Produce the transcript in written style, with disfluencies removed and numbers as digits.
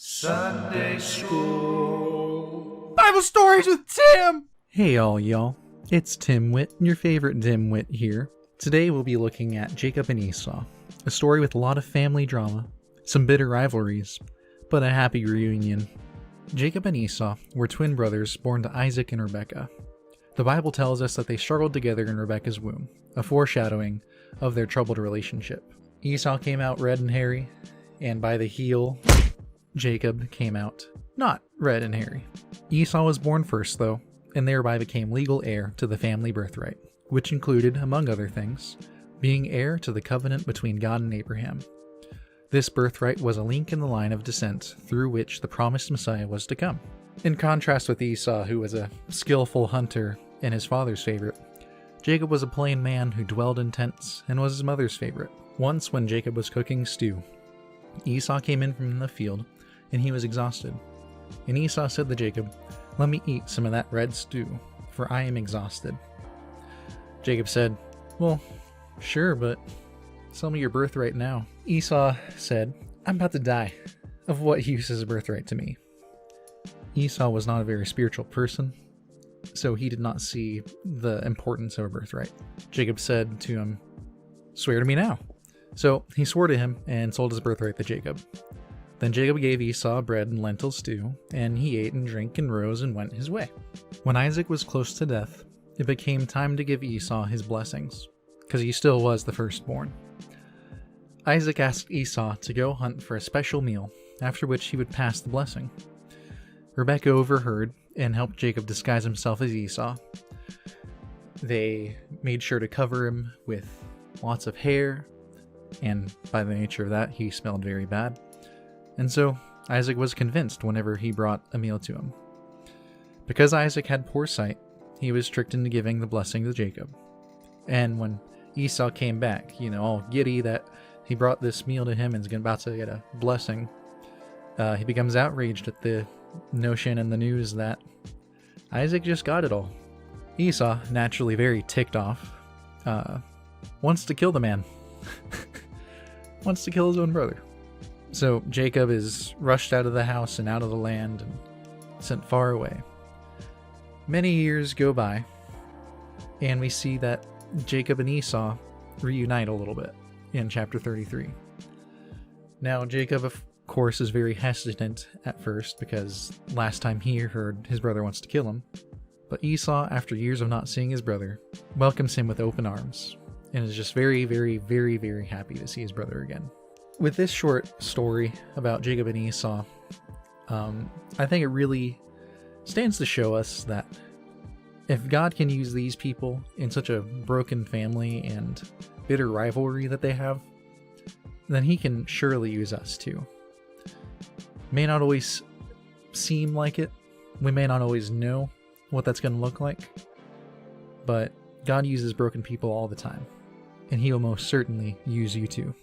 Sunday School Bible Stories with Tim! Hey all y'all, it's Timwit, your favorite dimwit here. Today we'll be looking at Jacob and Esau, a story with a lot of family drama, some bitter rivalries, but a happy reunion. Jacob and Esau were twin brothers born to Isaac and Rebekah. The Bible tells us that they struggled together in Rebekah's womb, a foreshadowing of their troubled relationship. Esau came out red and hairy, and by the heel, Jacob came out not red and hairy. Esau was born first though, and thereby became legal heir to the family birthright, which included, among other things, being heir to the covenant between God and Abraham. This birthright was a link in the line of descent through which the promised Messiah was to come. In contrast with Esau, who was a skillful hunter and his father's favorite, Jacob was a plain man who dwelled in tents and was his mother's favorite. Once when Jacob was cooking stew, Esau came in from the field and he was exhausted. And Esau said to Jacob, "Let me eat some of that red stew, for I am exhausted." Jacob said, "Well, sure, but sell me your birthright now." Esau said, "I'm about to die. Of what use is a birthright to me?" Esau was not a very spiritual person, so he did not see the importance of a birthright. Jacob said to him, "Swear to me now." So he swore to him and sold his birthright to Jacob. Then Jacob gave Esau bread and lentil stew, and he ate and drank and rose and went his way. When Isaac was close to death, it became time to give Esau his blessings, because he still was the firstborn. Isaac asked Esau to go hunt for a special meal, after which he would pass the blessing. Rebekah overheard and helped Jacob disguise himself as Esau. They made sure to cover him with lots of hair, and by the nature of that, he smelled very bad. And so Isaac was convinced whenever he brought a meal to him. Because Isaac had poor sight, he was tricked into giving the blessing to Jacob. And when Esau came back, all giddy that he brought this meal to him and is about to get a blessing, he becomes outraged at the notion and the news that Isaac just got it all. Esau, naturally very ticked off, wants to kill the man. Wants to kill his own brother. So Jacob is rushed out of the house and out of the land and sent far away. Many years go by, and we see that Jacob and Esau reunite a little bit in chapter 33. Now Jacob, of course, is very hesitant at first because last time he heard his brother wants to kill him. But Esau, after years of not seeing his brother, welcomes him with open arms and is just very, very, very, very happy to see his brother again. With this short story about Jacob and Esau, I think it really stands to show us that if God can use these people in such a broken family and bitter rivalry that they have, then he can surely use us too. May not always seem like it. We may not always know what that's going to look like. But God uses broken people all the time. And he will most certainly use you too.